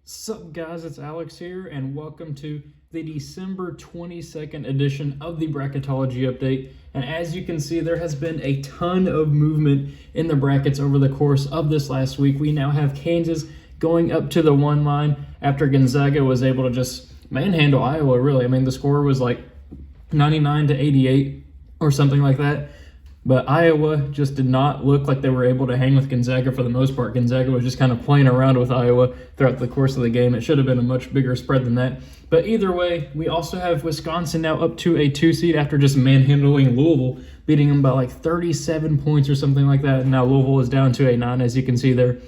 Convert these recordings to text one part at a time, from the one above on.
Sup guys, it's Alex here, and welcome to the December 22nd edition of the Bracketology update. And as you can see, there has been a ton of movement in the brackets over the course of this last week. We now have Kansas going up to the 1 line after Gonzaga was able to just manhandle Iowa, really. I mean, the score was like 99-88 or something like that. But Iowa just did not look like they were able to hang with Gonzaga for the most part. Gonzaga was just kind of playing around with Iowa throughout the course of the game. It should have been a much bigger spread than that. But either way, we also have Wisconsin now up to a 2 seed after just manhandling Louisville, beating them by like 37 points or something like that. And now Louisville is down to a 9, as you can see there.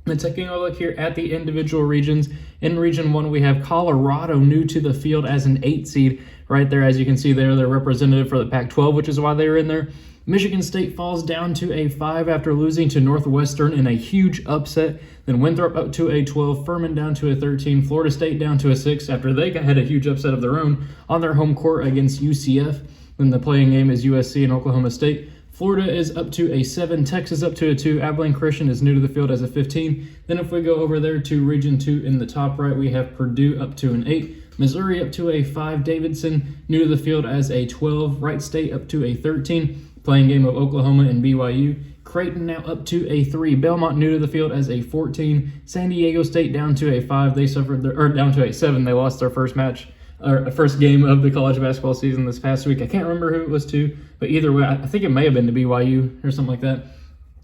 And taking a look here at the individual regions, in Region 1 we have Colorado new to the field as an 8 seed. Right there, as you can see there, they're representative for the Pac-12, which is why they were in there. Michigan State falls down to a 5 after losing to Northwestern in a huge upset. Then Winthrop up to a 12, Furman down to a 13, Florida State down to a 6 after they had a huge upset of their own on their home court against UCF. Then the playing game is USC and Oklahoma State. Florida is up to a 7, Texas up to a 2, Abilene Christian is new to the field as a 15. Then if we go over there to Region 2 in the top right, we have Purdue up to an 8, Missouri up to a 5, Davidson new to the field as a 12, Wright State up to a 13, playing game of Oklahoma and BYU. Creighton now up to a 3, Belmont new to the field as a 14, San Diego State down to a 5, they suffered down to a 7, they lost their first game of the college basketball season this past week. I can't remember who it was to, but either way, I think it may have been to BYU or something like that.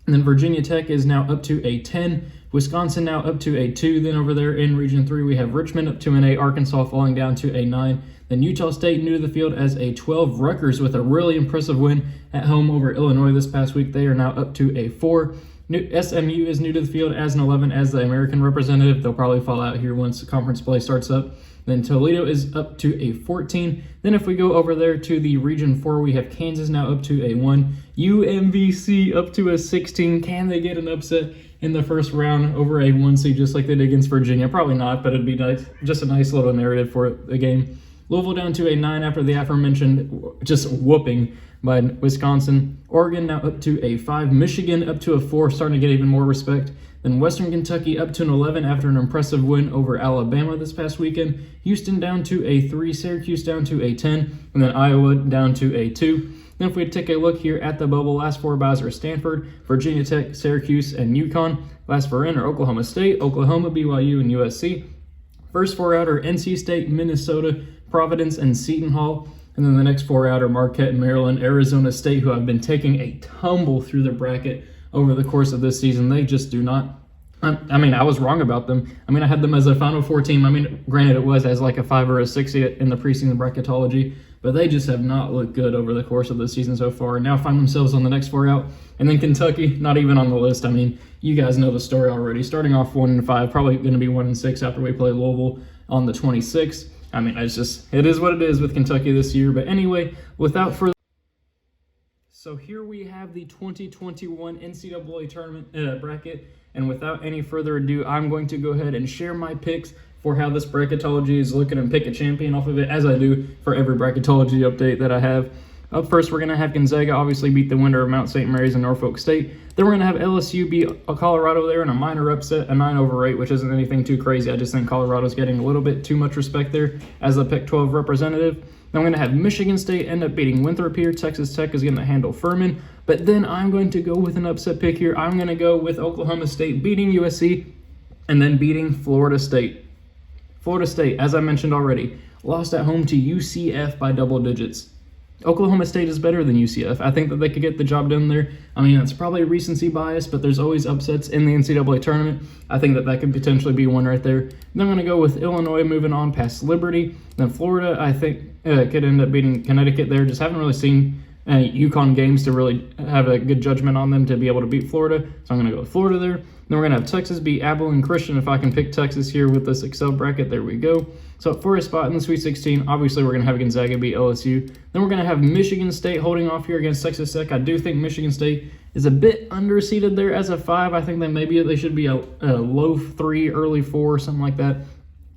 And then Virginia Tech is now up to a 10, Wisconsin now up to a 2. Then over there in Region 3, we have Richmond up to an 8, Arkansas falling down to a 9. Then Utah State new to the field as a 12, Rutgers with a really impressive win at home over Illinois this past week. They are now up to a 4. SMU is new to the field as an 11 as the American representative. They'll probably fall out here once the conference play starts up. Then Toledo is up to a 14. Then if we go over there to the Region 4, we have Kansas now up to a 1. UMBC up to a 16. Can they get an upset in the first round over a 1 seed just like they did against Virginia? Probably not, but it'd be nice. Just a nice little narrative for the game. Louisville down to a 9 after the aforementioned just whooping by Wisconsin. Oregon now up to a 5. Michigan up to a 4, starting to get even more respect. Then Western Kentucky up to an 11 after an impressive win over Alabama this past weekend. Houston down to a 3, Syracuse down to a 10, and then Iowa down to a 2. Then if we take a look here at the bubble, last 4 buys are Stanford, Virginia Tech, Syracuse, and UConn. Last 4 in are Oklahoma State, Oklahoma, BYU, and USC. First 4 out are NC State, Minnesota, Providence, and Seton Hall. And then the next 4 out are Marquette, Maryland, Arizona State, who have been taking a tumble through the bracket over the course of this season. They just do not. I mean, I was wrong about them. I mean, I had them as a Final Four team. I mean, granted, it was as like a 5 or a 6 in the preseason bracketology, but they just have not looked good over the course of the season so far, and now find themselves on the next 4 out. And then Kentucky, not even on the list. I mean, you guys know the story already. Starting off 1-5, probably going to be 1-6 after we play Louisville on the 26th. I mean, it is what it is with Kentucky this year. But anyway, without further, so here we have the 2021 NCAA tournament bracket. And without any further ado, I'm going to go ahead and share my picks for how this bracketology is looking and pick a champion off of it, as I do for every bracketology update that I have. Up first, we're going to have Gonzaga obviously beat the winner of Mount St. Mary's and Norfolk State. Then we're going to have LSU beat Colorado there in a minor upset, a 9/8, which isn't anything too crazy. I just think Colorado's getting a little bit too much respect there as the Pac-12 representative. Then we're going to have Michigan State end up beating Winthrop here. Texas Tech is going to handle Furman. But then I'm going to go with an upset pick here. I'm going to go with Oklahoma State beating USC and then beating Florida State. Florida State, as I mentioned already, lost at home to UCF by double digits. Oklahoma State is better than UCF. I think that they could get the job done there. I mean, it's probably recency bias, but there's always upsets in the NCAA tournament. I think that could potentially be one right there. Then I'm going to go with Illinois moving on past Liberty. Then Florida, I think, could end up beating Connecticut there. Just haven't really seen any UConn games to really have a good judgment on them to be able to beat Florida. So I'm going to go with Florida there. Then we're going to have Texas beat Abilene Christian. If I can pick Texas here with this Excel bracket, there we go. So for a spot in the Sweet 16, obviously we're going to have Gonzaga beat LSU. Then we're going to have Michigan State holding off here against Texas Tech. I do think Michigan State is a bit underseeded there as a 5. I think that maybe they should be a low 3, early 4, something like that.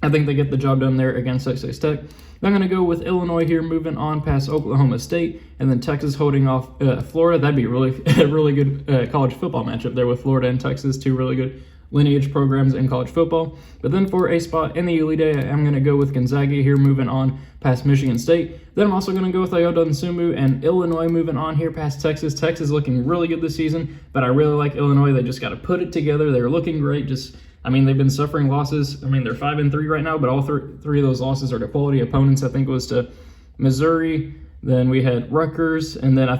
I think they get the job done there against Texas Tech. I'm going to go with Illinois here, moving on past Oklahoma State, and then Texas holding off Florida. That'd be a really good college football matchup there with Florida and Texas, two really good lineage programs in college football. But then for a spot in the Elite Eight, I'm going to go with Gonzaga here, moving on past Michigan State. Then I'm also going to go with Ayo Dosunmu and Illinois, moving on here past Texas. Texas looking really good this season, but I really like Illinois. They just got to put it together. They're looking great. They've been suffering losses. They're 5-3 right now, but all three of those losses are to quality opponents. I think it was to Missouri, then we had Rutgers, and then I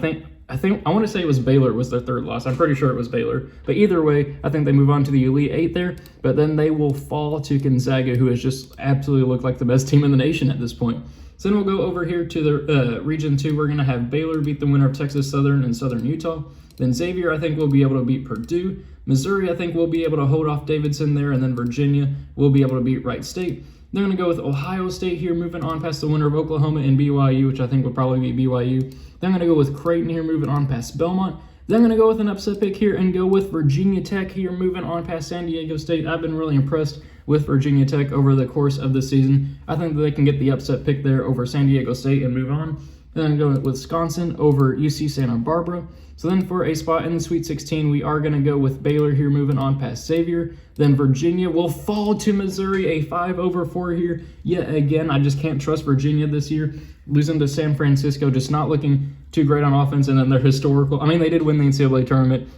want to say it was Baylor was their third loss. I'm pretty sure it was Baylor. But either way, I think they move on to the Elite Eight there, but then they will fall to Gonzaga, who has just absolutely looked like the best team in the nation at this point. So then we'll go over here to the Region 2. We're going to have Baylor beat the winner of Texas Southern and Southern Utah. Then Xavier, I think, will be able to beat Purdue. Missouri, I think, will be able to hold off Davidson there. And then Virginia will be able to beat Wright State. They're going to go with Ohio State here, moving on past the winner of Oklahoma and BYU, which I think will probably be BYU. They're going to go with Creighton here, moving on past Belmont. They're going to go with an upset pick here and go with Virginia Tech here, moving on past San Diego State. I've been really impressed with Virginia Tech over the course of the season. I think that they can get the upset pick there over San Diego State and move on. Then go with Wisconsin over UC Santa Barbara. So then for a spot in the Sweet 16, we are going to go with Baylor here, moving on past Xavier. Then Virginia will fall to Missouri, a 5-4 here. Yet again, I just can't trust Virginia this year. Losing to San Francisco, just not looking too great on offense. And then their historical, they did win the NCAA tournament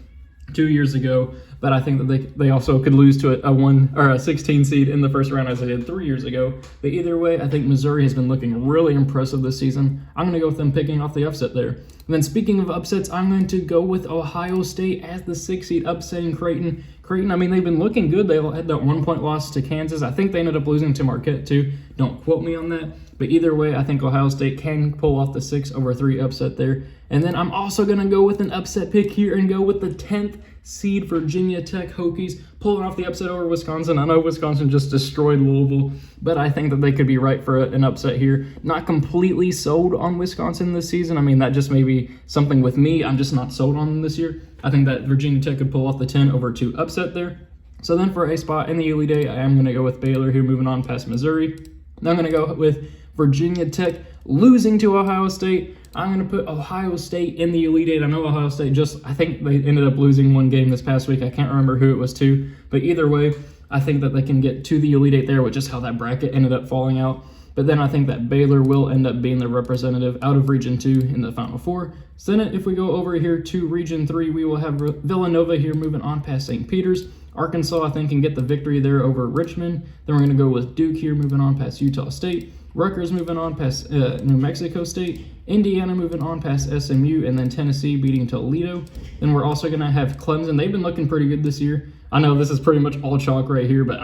2 years ago, but I think that they also could lose to a 16 seed in the first round as they did 3 years ago. But either way, I think Missouri has been looking really impressive this season. I'm going to go with them picking off the upset there. And then speaking of upsets, I'm going to go with Ohio State as the 6 seed, upsetting Creighton. Creighton, they've been looking good. They had that 1-point loss to Kansas. I think they ended up losing to Marquette too. Don't quote me on that. But either way, I think Ohio State can pull off the 6-3 upset there. And then I'm also going to go with an upset pick here and go with the 10th seed Virginia Tech Hokies, pulling off the upset over Wisconsin. I know Wisconsin just destroyed Louisville, but I think that they could be right for an upset here. Not completely sold on Wisconsin this season. That just may be something with me. I'm just not sold on them this year. I think that Virginia Tech could pull off the 10-2 upset there. So then for a spot in the Elite Eight, I am going to go with Baylor here, moving on past Missouri. Then I'm going to go with Virginia Tech losing to Ohio State. I'm going to put Ohio State in the Elite Eight. I know Ohio State I think they ended up losing one game this past week. I can't remember who it was to. But either way, I think that they can get to the Elite Eight there, which is how that bracket ended up falling out. But then I think that Baylor will end up being the representative out of Region 2 in the Final Four. So then if we go over here to Region 3, we will have Villanova here moving on past St. Peter's. Arkansas, I think, can get the victory there over Richmond. Then we're going to go with Duke here moving on past Utah State. Rutgers moving on past New Mexico State. Indiana moving on past SMU, and then Tennessee beating Toledo. Then we're also going to have Clemson. They've been looking pretty good this year. I know this is pretty much all chalk right here, but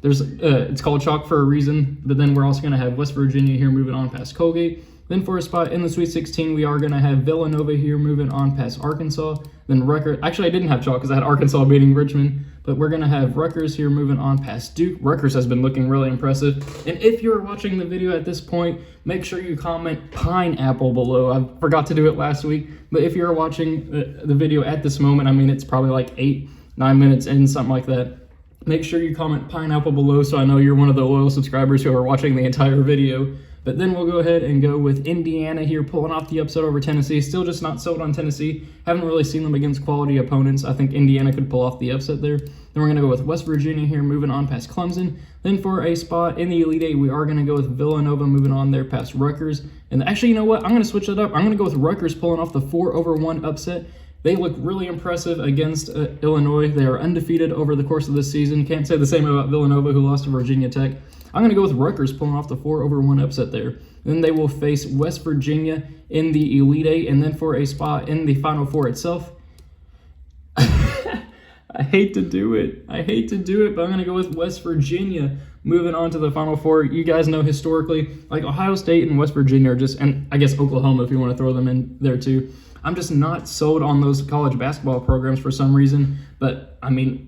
it's called chalk for a reason. But then we're also going to have West Virginia here moving on past Colgate. Then for a spot in the Sweet 16, we are going to have Villanova here moving on past Arkansas. Then Rutgers. Actually, I didn't have chalk because I had Arkansas beating Richmond. But we're going to have Rutgers here moving on past Duke. Rutgers has been looking really impressive. And if you're watching the video at this point, make sure you comment pineapple below. I forgot to do it last week. But if you're watching the video at this moment, it's probably like 8-9 minutes in, something like that. Make sure you comment pineapple below so I know you're one of the loyal subscribers who are watching the entire video. But then we'll go ahead and go with Indiana here, pulling off the upset over Tennessee. Still just not sold on Tennessee. Haven't really seen them against quality opponents. I think Indiana could pull off the upset there. Then we're going to go with West Virginia here, moving on past Clemson. Then for a spot in the Elite Eight, we are going to go with Villanova, moving on there past Rutgers. And actually, you know what? I'm going to switch it up. I'm going to go with Rutgers pulling off the 4-1 upset. They look really impressive against Illinois. They are undefeated over the course of this season. Can't say the same about Villanova, who lost to Virginia Tech. I'm going to go with Rutgers pulling off the 4-1 upset there. Then they will face West Virginia in the Elite Eight, and then for a spot in the Final Four itself. I hate to do it, but I'm going to go with West Virginia moving on to the Final Four. You guys know historically, like Ohio State and West Virginia are just, and I guess Oklahoma if you want to throw them in there too. I'm just not sold on those college basketball programs for some reason. But,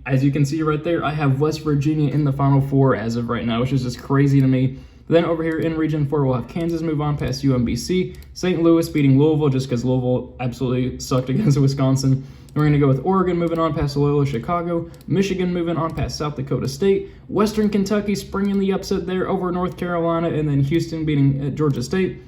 as you can see right there, I have West Virginia in the Final Four as of right now, which is just crazy to me. Then over here in Region 4, we'll have Kansas move on past UMBC. St. Louis beating Louisville just because Louisville absolutely sucked against Wisconsin. And we're going to go with Oregon moving on past Loyola Chicago. Michigan moving on past South Dakota State. Western Kentucky springing the upset there over North Carolina. And then Houston beating Georgia State.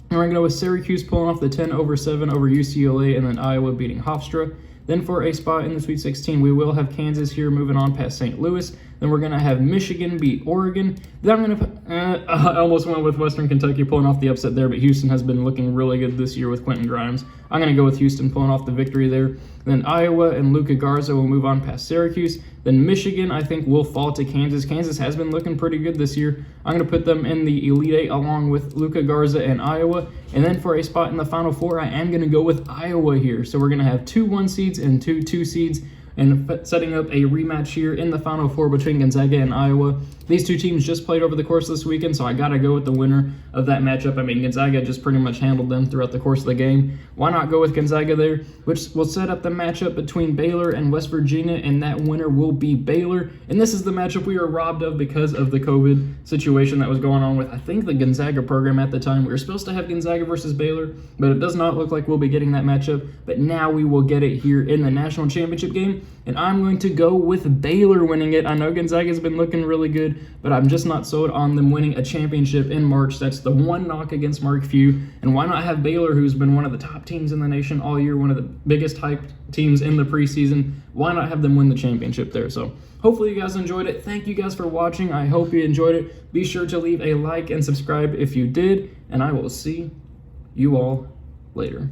And we're going to go with Syracuse pulling off the 10-7 over UCLA, and then Iowa beating Hofstra. Then for a spot in the Sweet 16, we will have Kansas here moving on past St. Louis. Then we're going to have Michigan beat Oregon. Then I'm going to put, I almost went with Western Kentucky pulling off the upset there, but Houston has been looking really good this year with Quentin Grimes. I'm going to go with Houston pulling off the victory there. Then Iowa and Luka Garza will move on past Syracuse. Then Michigan, I think, will fall to Kansas. Kansas has been looking pretty good this year. I'm going to put them in the Elite Eight along with Luka Garza and Iowa. And then for a spot in the Final Four, I am going to go with Iowa here. So we're going to have 2 1 seeds and 2 2 seeds, and setting up a rematch here in the Final Four between Gonzaga and Iowa. These two teams just played over the course of this weekend, so I got to go with the winner of that matchup. I mean, Gonzaga just pretty much handled them throughout the course of the game. Why not go with Gonzaga there, which will set up the matchup between Baylor and West Virginia, and that winner will be Baylor. And this is the matchup we were robbed of because of the COVID situation that was going on with, I think, the Gonzaga program at the time. We were supposed to have Gonzaga versus Baylor, but it does not look like we'll be getting that matchup. But now we will get it here in the national championship game, and I'm going to go with Baylor winning it. I know Gonzaga's been looking really good, but I'm just not sold on them winning a championship in March. That's the one knock against Mark Few. And why not have Baylor, who's been one of the top teams in the nation all year, one of the biggest hyped teams in the preseason? Why not have them win the championship there? So hopefully you guys enjoyed it. Thank you guys for watching. I hope you enjoyed it. Be sure to leave a like and subscribe if you did, and I will see you all later.